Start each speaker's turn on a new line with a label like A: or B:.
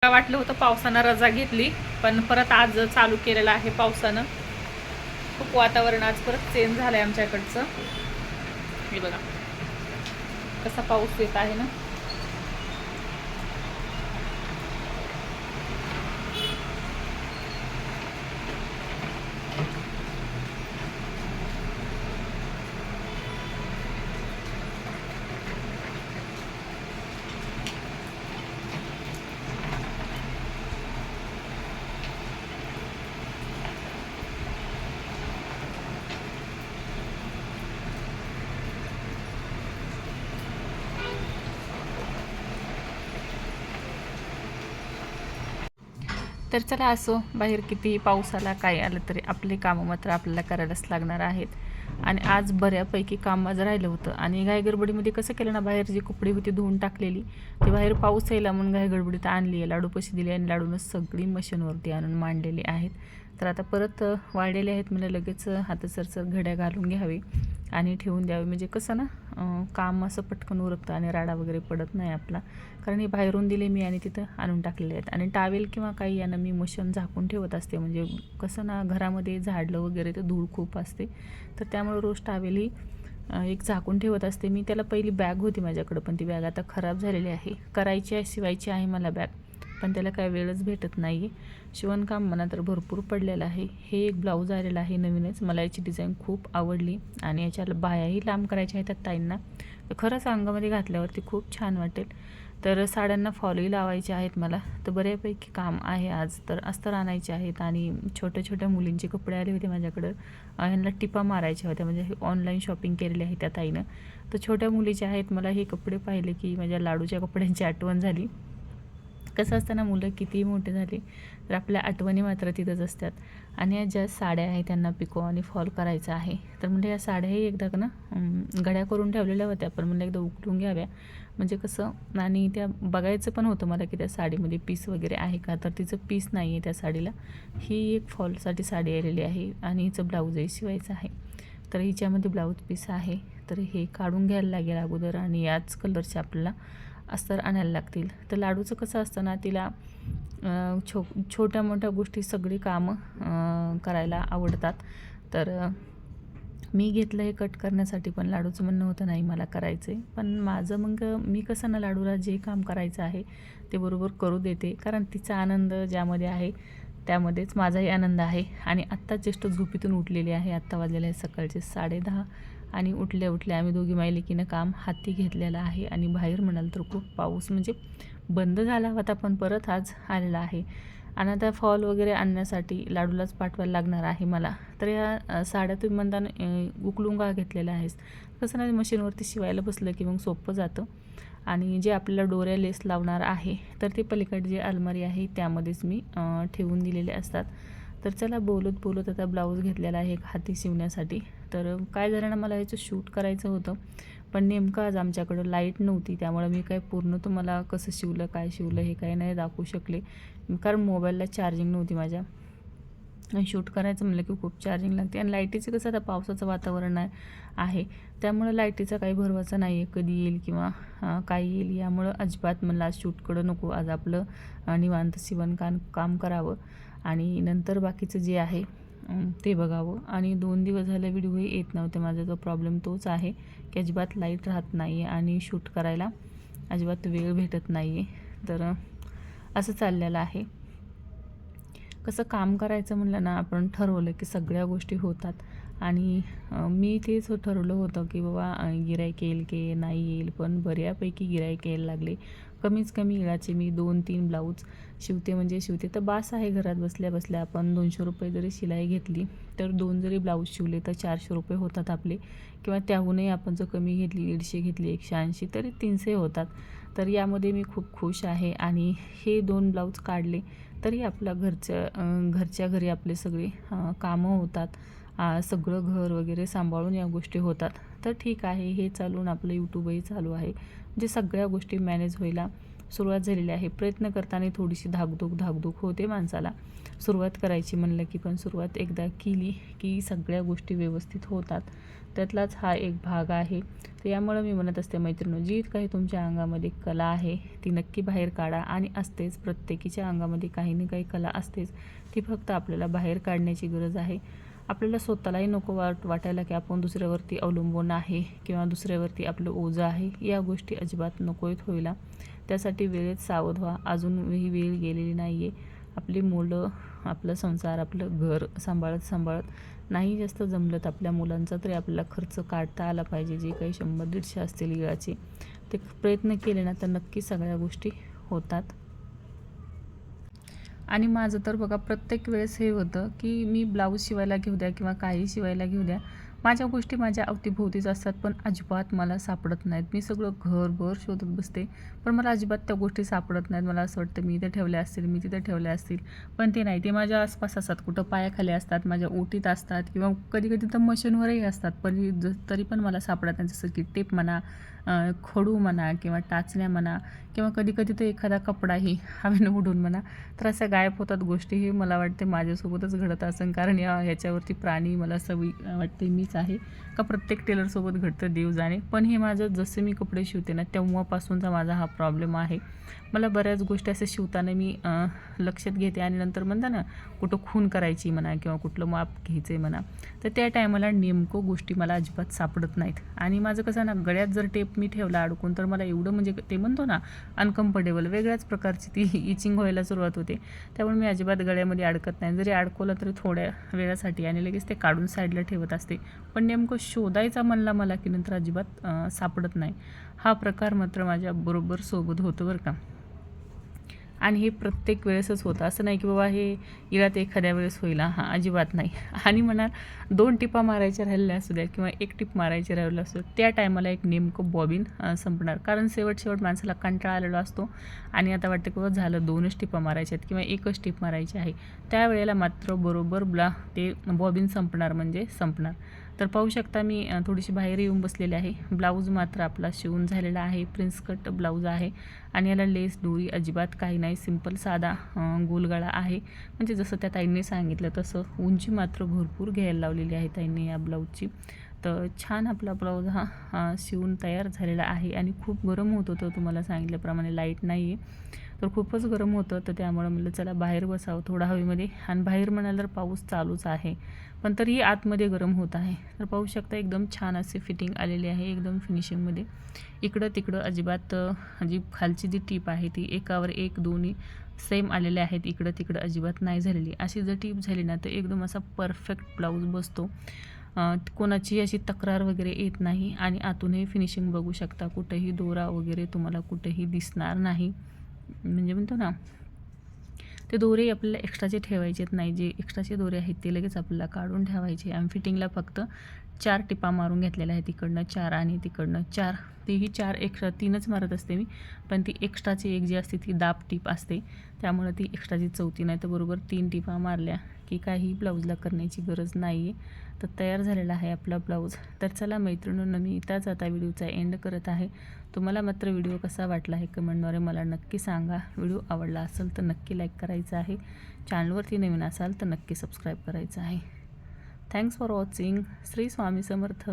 A: वाटलं होतं पावसानं रजा घेतली, पण परत आज चालू केलेलं आहे पावसानं. खूप वातावरण आज परत चेंज झालंय आमच्याकडचं. हे बघा कसा पाऊस येत आहे ना. तर चला असो, बाहेर किती पाऊस आला काय आलं तरी आपले कामं मात्र आपल्याला करायलाच लागणार आहेत. आणि आज बऱ्यापैकी काम माझं राहिलं होतं आणि घाईगडबडीमध्ये कसं केलं ना, बाहेर जी कपडे होती धुवून टाकलेली ती बाहेर पाऊस यायला म्हणून घाईगडबडीत आणली आहे. लाडू पशी दिली आणि लाडूनच सगळी मशीनवरती आणून मांडलेली आहेत. तर आता परत वाळलेले आहेत, मला लगेच हातात सरसर घड्या घालून घ्यावी आणि ठेवून द्यावे. म्हणजे कसं ना, काम असं पटकन उरकतं आणि राडा वगैरे पडत नाही आपला. कारण हे बाहेरून दिले मी आणि तिथं आणून टाकलेले आहेत. आणि टावेल किंवा काही यानं मी मशीन झाकून ठेवत असते. म्हणजे कसं ना, घरामध्ये झाडलं वगैरे तर धूळ खूप असते, तर त्यामुळे रोज टावेल एक झाकून ठेवत असते मी. त्याला पहिली बॅग होती माझ्याकडं, पण ती बॅग आता खराब झालेली आहे. करायची आहे, शिवायची आहे मला बॅग, पण त्याला काय वेळच भेटत नाही आहे. शिवणकाम म्हणा तर भरपूर पडलेलं आहे. हे एक ब्लाऊज आलेलं आहे नवीनच. मला याची डिझाईन खूप आवडली आणि याच्या बाह्याही लांब करायच्या आहेत ताईंना. तर खरंच अंगामध्ये घातल्यावरती खूप छान वाटेल. तर साड्यांना फॉलोही लावायचे आहेत मला. तर बऱ्यापैकी काम आहे आज. तर अस्तर आणायचे आहेत आणि छोट्या छोट्या मुलींचे कपडे आले होते माझ्याकडं. ह्यांना टिपा मारायच्या होत्या. म्हणजे ऑनलाईन शॉपिंग केलेली आहे त्या ताईनं. तर छोट्या मुलीचे आहेत. मला हे कपडे पाहिले की माझ्या लाडूच्या कपड्यांची आठवण झाली. कसं असताना मुलं कितीही मोठे झाले तर आपल्या आठवणी मात्र तिथंच असतात. आणि या ज्या साड्या आहेत त्यांना पिको आणि फॉल करायचं आहे. तर म्हणजे या साड्याही एकदा ना घड्या करून ठेवलेल्या होत्या, पण मला एकदा उकळून घ्याव्या. म्हणजे कसं, आणि त्या बघायचं पण होतं मला की त्या साडीमध्ये पीस वगैरे आहे का. तर तिचं पीस नाही आहे त्या साडीला. ही एक फॉलसाठी साडी आलेली आहे आणि हिचं ब्लाऊजही शिवायचं आहे. तर हिच्यामध्ये ब्लाऊज पीस आहे. तर हे काढून घ्यायला लागेल अगोदर आणि याच कलरचे आपल्याला अस्तर आणायला लागतील. तर लाडूचं कसं असतं ना, तिला छोट्या मोठ्या गोष्टी सगळी कामं करायला आवडतात. तर मी घेतलं हे कट करण्यासाठी, पण लाडूचं म्हणणं होतं नाही मला करायचं आहे. पण माझं मग मी कसं ना, लाडूला जे काम करायचं आहे ते बरोबर करू देते. कारण तिचा आनंद ज्यामध्ये आहे त्यामध्येच माझाही आनंद आहे. आणि आत्ता जस्ट झोपेतून उठलेली आहे. आत्ता वाजलेले आहे सकाळचे 10:30 आणि उठल्या उठल्या आम्ही दोघी मायलेकीनं काम हाती घेतलेलं आहे. आणि बाहेर म्हणाल तर खूप पाऊस म्हणजे बंद झाला होता, पण परत आज आलेला आहे. आणि आता फॉल वगैरे आणण्यासाठी लाडूलाच पाठवायला लागणार आहे मला. तर या साड्या तुम्ही म्हणताना उकलून घेतलेल्या आहेस. कसं नाही, मशीनवरती शिवायला बसलं की मग सोपं जातं. आणि जे आपल्याला डोऱ्या लेस लावणार आहे तर ते पलीकडे जी अलमारी आहे त्यामध्येच मी ठेवून दिलेले असतात. तर चला बोलत बोलत आता ब्लाऊज घेतलेला आहे एक हाती शिवण्यासाठी. तर काय झालं ना, मला याचं शूट करायचं होतं, पण नेमकं आज आमच्याकडं लाईट नव्हती. त्यामुळे मी काय पूर्ण तुम्हाला कसं शिवलं काय शिवलं हे काही नाही दाखवू शकले, कारण मोबाईलला चार्जिंग नव्हती माझ्या. आणि शूट करायचं म्हणलं की खूप चार्जिंग लागते. आणि लाईटीचं कसं, आता पावसाचं वातावरण आहे त्यामुळं लाईटीचा काही भरवसा नाही आहे, कधी येईल किंवा काय येईल. यामुळं अजिबात म्हणलं आज शूटकडं नको, आज आपलं निवांत काम करावं आणि नंतर बाकीचं जे आहे ते बघावं. आणि 2 दिवस झाले व्हिडिओही येत नव्हते. माझा जो प्रॉब्लेम तोच आहे की अजिबात लाईट राहत नाही आहे आणि शूट करायला अजिबात वेळ भेटत नाही आहे. तर असं चाललेलं आहे. कसं काम करायचं म्हणलं ना, आपण ठरवलं की सगळ्या गोष्टी होतात. आणि मी तेच ठरवलं होतं की बाबा गिऱ्हाईक येईल की नाही येईल, पण बऱ्यापैकी गिऱ्हाईक यायला लागले. कमीच कमी वेळाचे मी 2-3 ब्लाऊज शिवते, म्हणजे शिवते तर बास आहे. घरात बसल्या बसल्या आपण 200 रुपये जरी शिलाई घेतली तर 2 जरी ब्लाऊज शिवले तर 400 रुपये होतात आपले. किंवा त्याहूनही आपण जर कमी घेतली, 150 घेतली, 180 तरी 300 होतात. तर यामध्ये मी खूप खुश आहे. आणि हे 2 ब्लाऊज काढले तरी आपल्या घरच्या घरी आपले सगळे कामं होतात. सगळं घर वगैरे सांभाळून या गोष्टी होतात. तर ठीक आहे, हे चालून आपलं यूट्यूबही चालू आहे. म्हणजे सगळ्या गोष्टी मॅनेज व्हायला सुरुवात झालेली आहे. प्रयत्न करताना थोडीशी धाकधूक होते माणसाला, सुरुवात करायची म्हणलं की, पण सुरुवात एकदा केली की सगळ्या गोष्टी व्यवस्थित होतात. त्यातलाच हा एक भाग आहे. तर यामुळं मी म्हणत असते मैत्रिणी, जी काही तुमच्या अंगामध्ये कला आहे ती नक्की बाहेर काढा. आणि असतेच, प्रत्येकीच्या अंगामध्ये काही ना काही कला असतेच, ती फक्त आपल्याला बाहेर काढण्याची गरज आहे. आपल्याला स्वतःलाही नको वाटायला की आपण दुसऱ्यावरती अवलंबून आहे किंवा दुसऱ्यावरती आपलं ओझं आहे. या गोष्टी अजिबात नको आहेत व्हायला. त्यासाठी वेळेत सावध व्हा. अजूनही वेळ गेलेली नाही आहे. आपली मुलं, आपला संसार, आपलं घर सांभाळत नाही जास्त जमलं तर आपल्या मुलांचा तरी आपल्याला खर्च काढता आला पाहिजे. जे काही 100-150 असतील वेळाचे, ते प्रयत्न केले ना तर नक्की सगळ्या गोष्टी होतात. आणि माझं तर बघा प्रत्येक वेळेस हे होतं की मी ब्लाऊज शिवायला घेऊ द्या किंवा काही शिवायला घेऊ द्या, माझ्या गोष्टी माझ्या अवतीभोवतीच असतात, पण अजिबात मला सापडत नाहीत. मी सगळं घरभर शोधत बसते, पण मला अजिबात त्या गोष्टी सापडत नाहीत. मला असं वाटतं मी इथे ठेवल्या असतील, मी तिथे ठेवल्या असतील, पण ते नाही. ते माझ्या आसपास असतात, कुठं पायाखाली असतात, माझ्या ओटीत असतात किंवा कधी तर मशीनवरही असतात, पण तरी पण मला सापडत नाही. जसं की टेप म्हणा, खडू म्हणा किंवा टाचण्या म्हणा, किंवा कधी तर एखादा कपडाही हवेनं उडून म्हणा, तर अशा गायब होतात गोष्टी. हे मला वाटते माझ्यासोबतच घडत असेल, कारण ह्याच्यावरती प्राणी मला सवयी वाटते मीच आहे का प्रत्येक टेलरसोबत घडतं देव जाणे. पण हे माझं जसे मी कपडे शिवते ना तेव्हापासूनचा माझा हा प्रॉब्लेम आहे. मला बऱ्याच गोष्टी असं शिवताना मी लक्षात घेते आणि नंतर म्हणता ना कुठं खून करायची म्हणा किंवा कुठलं माप घ्यायचं आहे म्हणा, तर त्या टायमाला नेमकं गोष्टी मला अजिबात सापडत नाहीत. आणि माझं कसं ना, गळ्यात जर टेप मी ठेवला अडकून तर मला एवढं म्हणजे ते म्हणतो ना अनकम्फर्टेबल, वेगळ्याच प्रकारची ती इचिंग व्हायला सुरुवात होते. त्यामुळे मी अजिबात गळ्यामध्ये अडकत नाही. जरी अडकवलं तरी थोड्या वेळासाठी आणि लगेच ते काढून साईडला ठेवत असते. पण नेमकं शोधायचा म्हणला मला की नंतर अजिबात सापडत नाही. हा प्रकार मात्र माझ्या बरोबर सोबत होतं बरं का. आणि हे प्रत्येक वेळेसच होतं, असं नाही की बाबा हे इरात एखाद्या वेळेस होईल, हां अजिबात नाही. आणि म्हणाल 2 टिपा मारायच्या राहिल्या असू द्या किंवा 1 टिप मारायची राहिलं असू द्या, त्या टायमाला एक नेमकं बॉबिन संपणार. कारण शेवट माणसाला कंटाळा आलेला असतो आणि आता वाटतं की बाबा झालं 2च टिपा मारायच्या आहेत किंवा 1च टिप मारायची आहे. त्यावेळेला मात्र बरोबर ते बॉबिन संपणार म्हणजे संपणार. तर पाहू शकता मी थोडीशी बाहेर येऊन बसलेली आहे. ब्लाऊज मात्र आपला शिवून झालेला आहे. प्रिन्स कट ब्लाऊज आहे आणि याला लेस डोरी अजिबात काही नाही. सिंपल साधा गोलगळा आहे, म्हणजे जसं त्या ताईंनी सांगितलं तसं. उंची मात्र भरपूर घ्यायला लावलेली आहे ताईंनी या ब्लाऊजची. तर छान आपला ब्लाऊज हा शिवून तयार झालेला आहे. आणि खूप गरम होत होतं, तुम्हाला सांगितल्याप्रमाणे लाईट नाही आहे तर खूपच गरम होतं. तर त्यामुळं म्हटलं चला बाहेर बसावं थोडा हवेमध्ये. आणि बाहेर म्हणाल तर पाऊस चालूच आहे, पण तरीही आतमध्ये गरम होत आहे. तर पाहू शकता एकदम छान असे फिटिंग आलेली आहे, एकदम फिनिशिंगमध्ये. इकडं तिकडं अजिबात जी खालची जी टीप आहे ती एकावर एक दोन्ही सेम आलेले आहेत. इकडं तिकडं अजिबात नाही झालेली. अशी जर टीप झाली ना तर एकदम असा परफेक्ट ब्लाऊज बसतो. कोणाची अशी तक्रार वगैरे येत नाही. आणि आतूनही फिनिशिंग बघू शकता, कुठेही दोरा वगैरे तुम्हाला कुठेही दिसणार नाही. म्हणजे म्हणतो ना, ते दोरे आपल्याला एक्स्ट्राचे ठेवायचे नाही. जे एक्स्ट्राचे दोरे आहेत ते लगेच आपल्याला काढून ठेवायचे. आणि फिटिंगला फक्त 4 टिपा मारून घेतलेल्या आहेत. तिकडनं 4 आणि तिकडनं 4. तीही 4 एक्स्ट्रा 3च मारत असते मी, पण ती एक्स्ट्राची एक जी असते ती दाब टीप असते, त्यामुळे ती एक्स्ट्राची 4थी नाही. तर बरोबर 3 टिपा मारल्या की काही ब्लाऊजला करण्याची गरज नाही आहे. तर तयार झालेला आहे आपला ब्लाऊज. तर चला मैत्रिणींनो, मी इथंच आता व्हिडिओचा एंड करत आहे. तुम्हाला मात्र व्हिडिओ कसा वाटला आहे कमेंटद्वारे मला नक्की सांगा. व्हिडिओ आवडला असेल तर नक्की लाईक करायचं आहे. चॅनलवरती नवीन असाल तर नक्की सबस्क्राईब करायचं आहे. Thanks for watching. Shri Swami Samarth.